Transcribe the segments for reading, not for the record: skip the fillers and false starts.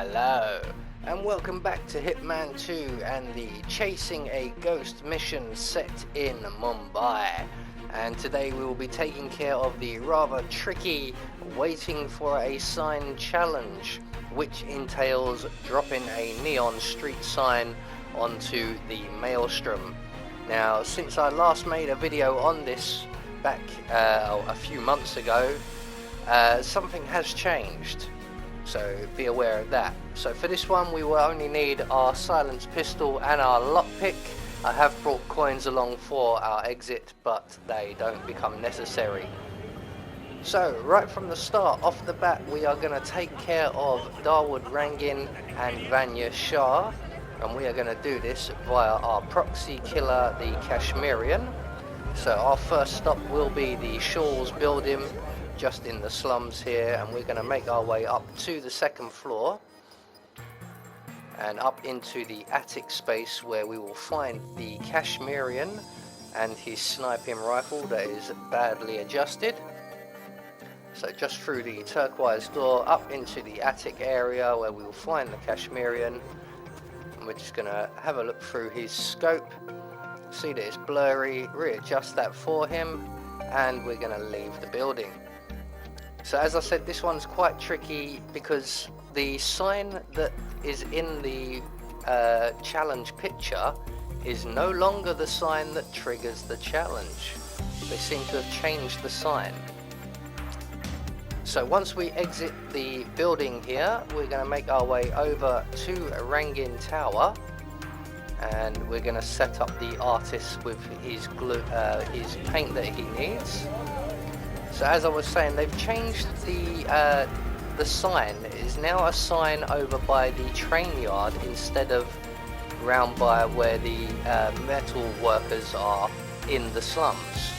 Hello, and welcome back to Hitman 2 and the Chasing a Ghost mission set in Mumbai. And today we will be taking care of the rather tricky Waiting for a Sign challenge, which entails dropping a neon street sign onto the maelstrom. Now, since I last made a video on this back a few months ago, something has changed. So be aware of that. So for this one we will only need our silenced pistol and our lockpick. I have brought coins along for our exit, but they don't become necessary. So right from the start, off the bat, we are going to take care of Dawood Rangin and Vanya Shah, and we are going to do this via our proxy killer, the Kashmirian. So our first stop will be the Shaw's building, just in the slums here, and we're going to make our way up to the second floor and up into the attic space where we will find the Kashmirian and his sniping rifle that is badly adjusted. So just through the turquoise door up into the attic area where we will find the Kashmirian, and we're just going to have a look through his scope, see that it's blurry, readjust that for him, and we're going to leave the building. So as I said, this one's quite tricky because the sign that is in the challenge picture is no longer the sign that triggers the challenge. They seem to have changed the sign. So once we exit the building here, we're going to make our way over to Rangin Tower, and we're going to set up the artist with his glue, his paint that he needs. So as I was saying, they've changed the sign. It is now a sign over by the train yard instead of round by where the metal workers are in the slums.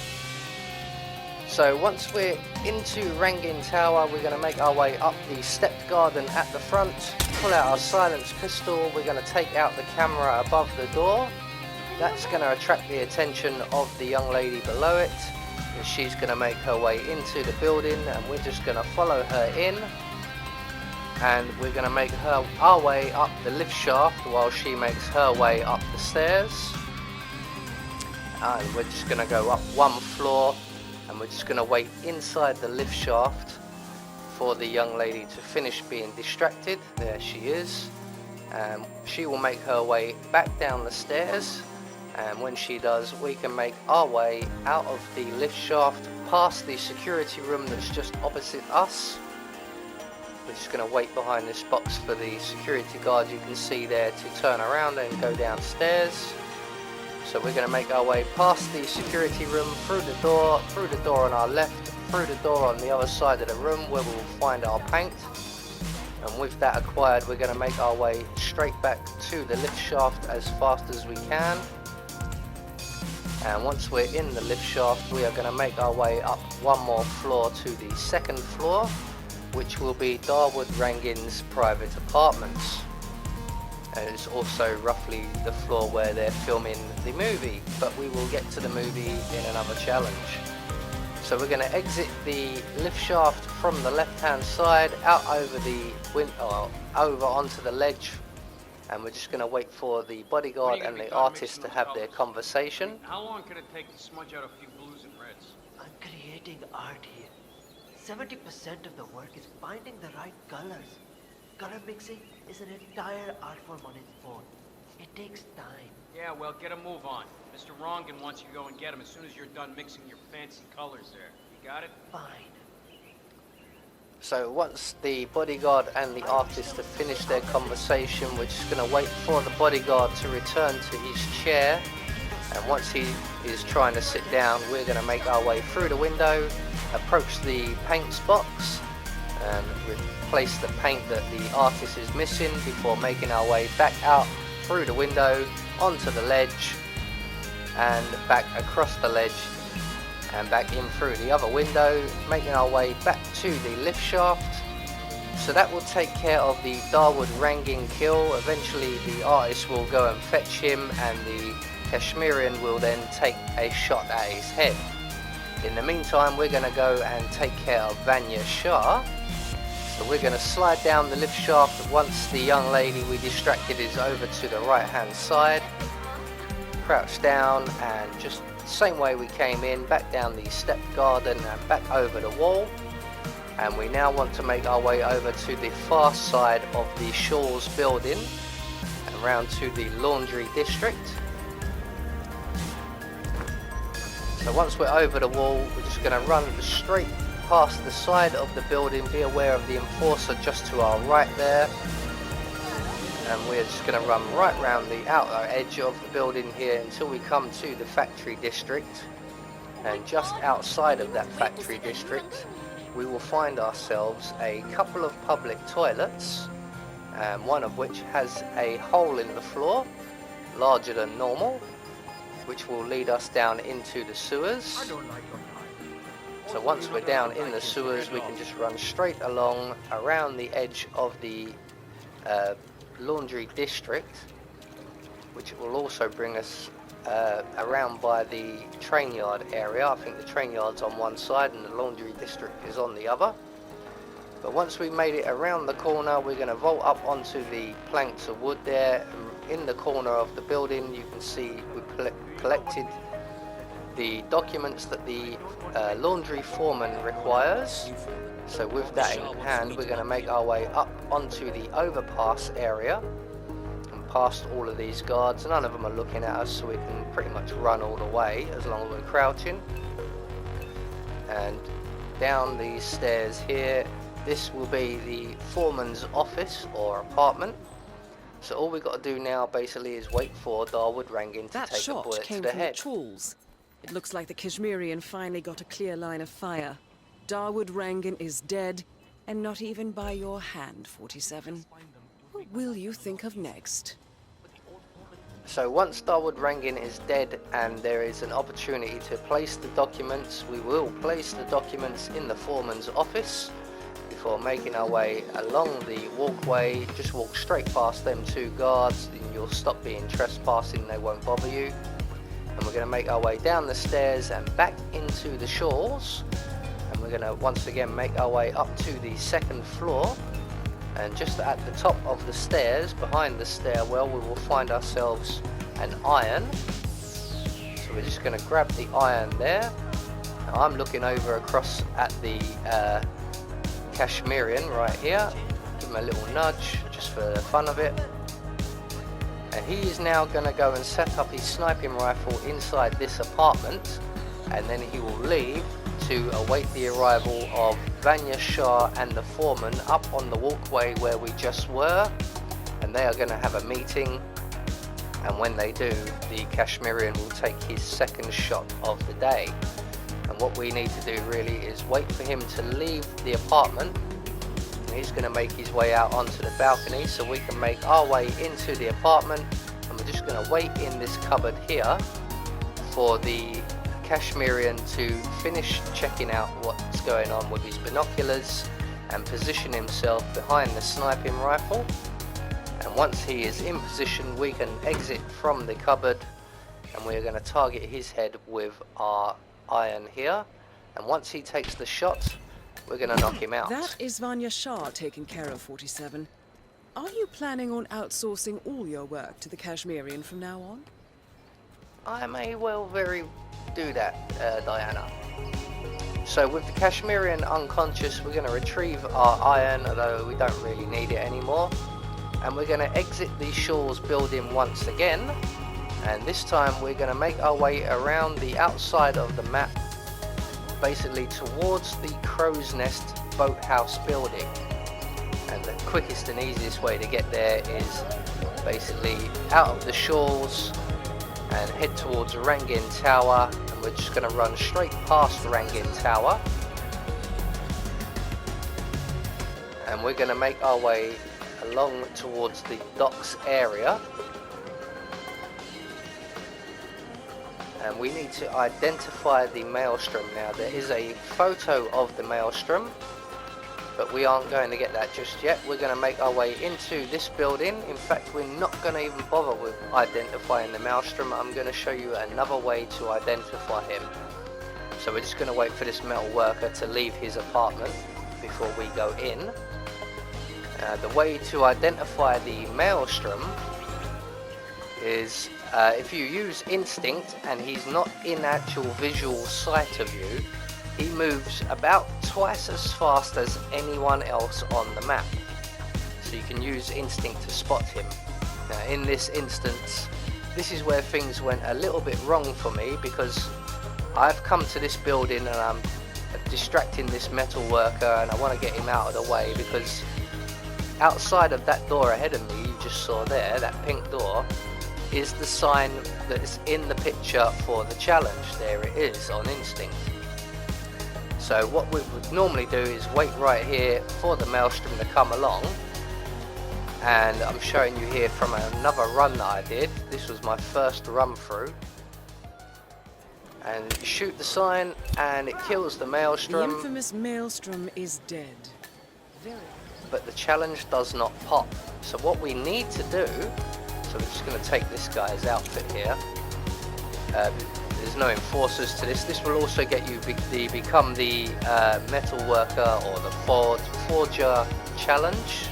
So once we're into Rangin Tower, we're going to make our way up the stepped garden at the front, pull out our silenced pistol, we're going to take out the camera above the door. That's going to attract the attention of the young lady below it. And she's going to make her way into the building, and we're just going to follow her in, and we're going to make our way up the lift shaft while she makes her way up the stairs. And we're just going to go up one floor, and we're just going to wait inside the lift shaft for the young lady to finish being distracted. There she is, and she will make her way back down the stairs. And when she does, we can make our way out of the lift shaft, past the security room that's just opposite us. We're just going to wait behind this box for the security guard you can see there to turn around and go downstairs. So we're going to make our way past the security room, through the door on our left, through the door on the other side of the room where we will find our paint. And with that acquired, we're going to make our way straight back to the lift shaft as fast as we can. And once we're in the lift shaft, we are going to make our way up one more floor to the second floor, which will be Dawood Rangin's private apartments. And it's also roughly the floor where they're filming the movie, but we will get to the movie in another challenge. So we're going to exit the lift shaft from the left hand side, out over the window, over onto the ledge. And we're just going to wait for the bodyguard and the artist to have their conversation. How long can it take to smudge out a few blues and reds? I'm creating art here. 70% of the work is finding the right colors. Color mixing is an entire art form on its own. It takes time. Yeah, well, get a move on. Mr. Rongan wants you to go and get him as soon as you're done mixing your fancy colors there. You got it? Fine. So once the bodyguard and the artist have finished their conversation, we're just going to wait for the bodyguard to return to his chair. And once he is trying to sit down, we're going to make our way through the window, approach the paints box, and replace the paint that the artist is missing before making our way back out through the window, onto the ledge, and back across the ledge, and back in through the other window, making our way back to the lift shaft. So that will take care of the Dawood Rangin kill. Eventually the artist will go and fetch him, and the Kashmirian will then take a shot at his head. In the meantime, we're going to go and take care of Vanya Shah. So we're going to slide down the lift shaft once the young lady we distracted is over to the right hand side. Crouch down and just the same way we came in, back down the step garden and back over the wall. And we now want to make our way over to the far side of the Shaw's building and round to the laundry district. So once we're over the wall, we're just going to run straight past the side of the building. Be aware of the enforcer just to our right there. And we're just going to run right round the outer edge of the building here until we come to the factory district. And just outside of that factory district, we will find ourselves a couple of public toilets, one of which has a hole in the floor larger than normal, which will lead us down into the sewers. So once we're down in the sewers, we can just run straight along around the edge of the laundry district, which will also bring us around by the train yard area. I think the train yard's on one side and the laundry district is on the other. But once we made it around the corner, we're going to vault up onto the planks of wood there. In the corner of the building, you can see we collected the documents that the laundry foreman requires. So with that in hand, we're going to make our way up onto the overpass area and past all of these guards. None of them are looking at us, so we can pretty much run all the way as long as we're crouching. And down these stairs here, this will be the foreman's office or apartment. So all we've got to do now basically is wait for Darwood Rangin to That take a shot bullet came to the from the head. trawls. It looks like the Kashmirian finally got a clear line of fire. Darwood Rangin is dead, and not even by your hand, 47. What will you think of next? So once Darwood Rangin is dead and there is an opportunity to place the documents, we will place the documents in the foreman's office before making our way along the walkway. Just walk straight past them two guards and you'll stop being trespassing, they won't bother you. And we're going to make our way down the stairs and back into the Shaw's. And we're going to once again make our way up to the second floor. And just at the top of the stairs, behind the stairwell, we will find ourselves an iron. So we're just going to grab the iron there. Now I'm looking over across at the Kashmirian right here. Give him a little nudge just for the fun of it. And he is now going to go and set up his sniping rifle inside this apartment, and then he will leave to await the arrival of Vanya Shah and the foreman up on the walkway where we just were, and they are going to have a meeting. And when they do, the Kashmirian will take his second shot of the day. And what we need to do really is wait for him to leave the apartment. He's going to make his way out onto the balcony so we can make our way into the apartment, and we're just going to wait in this cupboard here for the Kashmirian to finish checking out what's going on with his binoculars and position himself behind the sniping rifle. And once he is in position, we can exit from the cupboard and we're going to target his head with our iron here. And once he takes the shot, we're going to knock him out. That is Vanya Shah taken care of, 47. Are you planning on outsourcing all your work to the Kashmirian from now on? I may well very do that, Diana. So with the Kashmirian unconscious, we're going to retrieve our iron, although we don't really need it anymore. And we're going to exit the Shaw's building once again. And this time we're going to make our way around the outside of the map, basically towards the Crow's Nest boathouse building. And the quickest and easiest way to get there is basically out of the Shaw's and head towards Rangin Tower, and we're just going to run straight past Rangin Tower, and we're going to make our way along towards the docks area. And we need to identify the maelstrom. Now there is a photo of the maelstrom, but we aren't going to get that just yet. We're going to make our way into this building. In fact, we're not going to even bother with identifying the maelstrom. I'm going to show you another way to identify him. So we're just going to wait for this metal worker to leave his apartment before we go in. The way to identify the maelstrom is if you use instinct and he's not in actual visual sight of you, he moves about twice as fast as anyone else on the map. So you can use instinct to spot him. Now in this instance, this is where things went a little bit wrong for me, because I've come to this building and I'm distracting this metal worker and I want to get him out of the way, because outside of that door ahead of me, you just saw there, that pink door, is the sign that is in the picture for the challenge. There it is on instinct. So what we would normally do is wait right here for the maelstrom to come along, and I'm showing you here from another run that I did. This was my first run through, and you shoot the sign and it kills the The maelstrom, infamous maelstrom is dead. but the challenge does not pop. So what we need to do, so we're just going to take this guy's outfit here. There's no enforcers to this. This will also get you become the metal worker or the forger challenge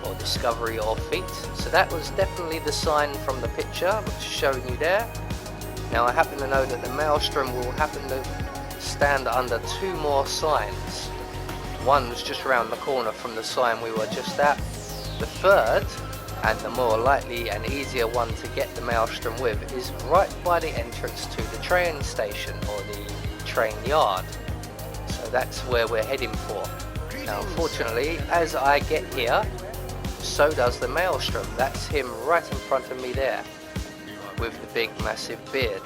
or discovery or feat. So that was definitely the sign from the picture which is showing you there. Now I happen to know that the maelstrom will happen to stand under two more signs. One was just around the corner from the sign we were just at. The third, and the more likely and easier one to get the maelstrom with, is right by the entrance to the train station or the train yard. So that's where we're heading for. Now unfortunately, as I get here, so does the maelstrom. That's him right in front of me there, with the big massive beard.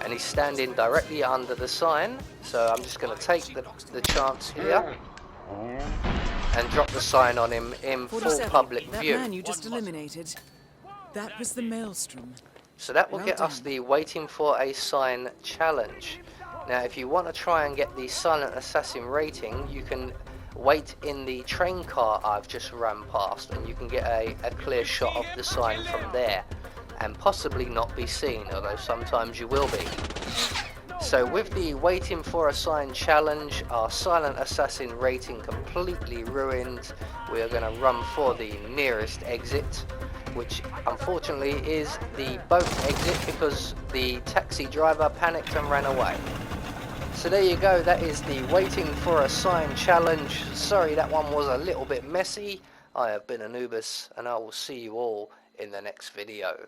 And he's standing directly under the sign, so I'm just going to take the chance here and drop the sign on him in full 47, public that view. man you just eliminated, that was the maelstrom. So that will Well get us done. the waiting for a sign challenge. Now if you want to try and get the silent assassin rating, you can wait in the train car I've just ran past, and you can get a clear shot of the sign from there and possibly not be seen, although sometimes you will be. So with the waiting for a sign challenge, our silent assassin rating completely ruined, we are going to run for the nearest exit, which unfortunately is the boat exit, because the taxi driver panicked and ran away. So there you go, that is the waiting for a sign challenge. Sorry that one was a little bit messy. I have been Anubis, and I will see you all in the next video.